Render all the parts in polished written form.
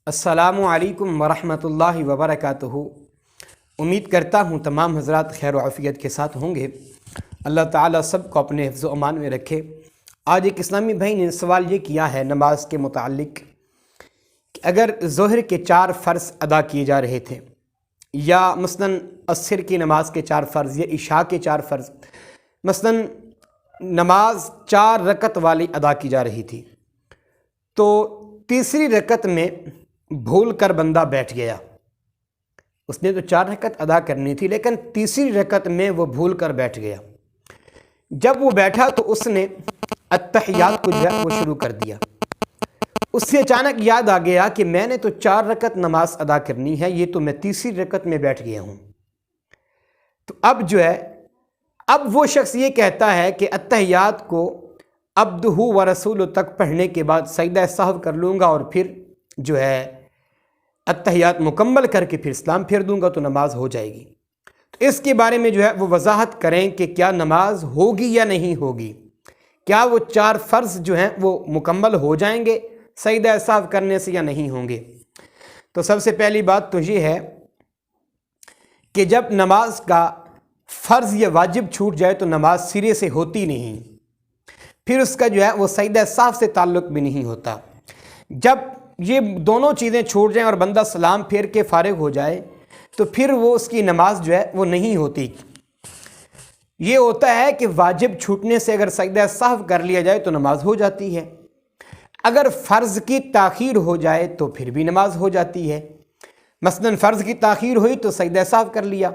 السلام علیکم ورحمۃ اللہ وبرکاتہ۔ امید کرتا ہوں تمام حضرات خیر و عافیت کے ساتھ ہوں گے۔ اللہ تعالیٰ سب کو اپنے حفظ و امان میں رکھے۔ آج ایک اسلامی بھائی نے سوال یہ کیا ہے نماز کے متعلق کہ اگر ظہر کے 4 فرض ادا کیے جا رہے تھے یا مثلاً عصر کی نماز کے 4 فرض یا عشاء کے 4 فرض، مثلاً نماز 4 رکعت والی ادا کی جا رہی تھی، تو تیسری رکعت میں بھول کر بندہ بیٹھ گیا۔ اس نے تو 4 رکعت ادا کرنی تھی لیکن تیسری رکعت میں وہ بھول کر بیٹھ گیا۔ جب وہ بیٹھا تو اس نے التحیات کو وہ شروع کر دیا۔ اس سے اچانک یاد آ گیا کہ میں نے تو 4 رکعت نماز ادا کرنی ہے، یہ تو میں تیسری رکعت میں بیٹھ گیا ہوں۔ تو اب وہ شخص یہ کہتا ہے کہ التحیات کو عبدہ و رسول تک پڑھنے کے بعد سجدہ سہو کر لوں گا اور پھر التحیات مکمل کر کے پھر سلام پھیر دوں گا تو نماز ہو جائے گی۔ تو اس کے بارے میں وہ وضاحت کریں کہ کیا نماز ہوگی یا نہیں ہوگی، کیا وہ 4 فرض وہ مکمل ہو جائیں گے سجدہ سہو کرنے سے یا نہیں ہوں گے۔ تو سب سے پہلی بات تو یہ ہے کہ جب نماز کا فرض یا واجب چھوٹ جائے تو نماز سرے سے ہوتی نہیں، پھر اس کا وہ سجدہ سہو سے تعلق بھی نہیں ہوتا۔ جب یہ دونوں چیزیں چھوٹ جائیں اور بندہ سلام پھیر کے فارغ ہو جائے تو پھر وہ اس کی نماز وہ نہیں ہوتی۔ یہ ہوتا ہے کہ واجب چھوٹنے سے اگر سجدہ سہو کر لیا جائے تو نماز ہو جاتی ہے، اگر فرض کی تاخیر ہو جائے تو پھر بھی نماز ہو جاتی ہے۔ مثلاً فرض کی تاخیر ہوئی تو سجدہ سہو کر لیا،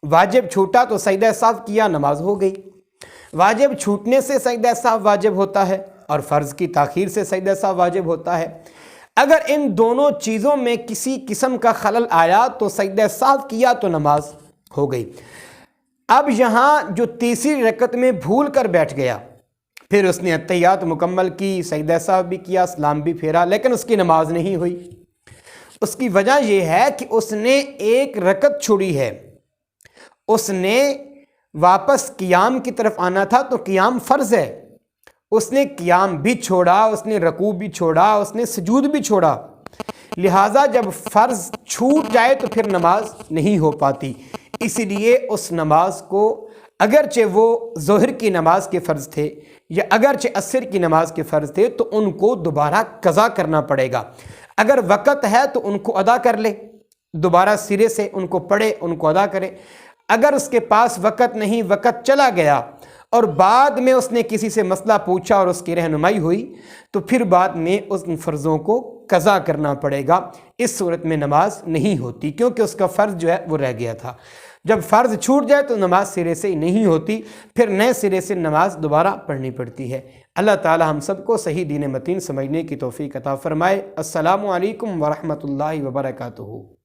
واجب چھوٹا تو سجدہ سہو کیا، نماز ہو گئی۔ واجب چھوٹنے سے سجدہ سہو واجب ہوتا ہے اور فرض کی تاخیر سے سجدہ سہو واجب ہوتا ہے۔ اگر ان دونوں چیزوں میں کسی قسم کا خلل آیا تو سجدہ سہو کیا تو نماز ہو گئی۔ اب یہاں جو تیسری رکعت میں بھول کر بیٹھ گیا، پھر اس نے التحیات مکمل کی، سجدہ سہو بھی کیا، سلام بھی پھیرا، لیکن اس کی نماز نہیں ہوئی۔ اس کی وجہ یہ ہے کہ اس نے 1 رکعت چھوڑی ہے۔ اس نے واپس قیام کی طرف آنا تھا تو قیام فرض ہے، اس نے قیام بھی چھوڑا، اس نے رکوع بھی چھوڑا، اس نے سجود بھی چھوڑا۔ لہٰذا جب فرض چھوٹ جائے تو پھر نماز نہیں ہو پاتی۔ اس لیے اس نماز کو اگرچہ وہ ظہر کی نماز کے فرض تھے یا اگرچہ عصر کی نماز کے فرض تھے تو ان کو دوبارہ قضا کرنا پڑے گا۔ اگر وقت ہے تو ان کو ادا کر لے، دوبارہ سرے سے ان کو پڑھے، ان کو ادا کرے۔ اگر اس کے پاس وقت نہیں، وقت چلا گیا اور بعد میں اس نے کسی سے مسئلہ پوچھا اور اس کی رہنمائی ہوئی تو پھر بعد میں ان فرضوں کو قضا کرنا پڑے گا۔ اس صورت میں نماز نہیں ہوتی کیونکہ اس کا فرض وہ رہ گیا تھا۔ جب فرض چھوٹ جائے تو نماز سرے سے نہیں ہوتی، پھر نئے سرے سے نماز دوبارہ پڑھنی پڑتی ہے۔ اللہ تعالی ہم سب کو صحیح دین متین سمجھنے کی توفیق عطا فرمائے۔ السلام علیکم ورحمۃ اللہ وبرکاتہ۔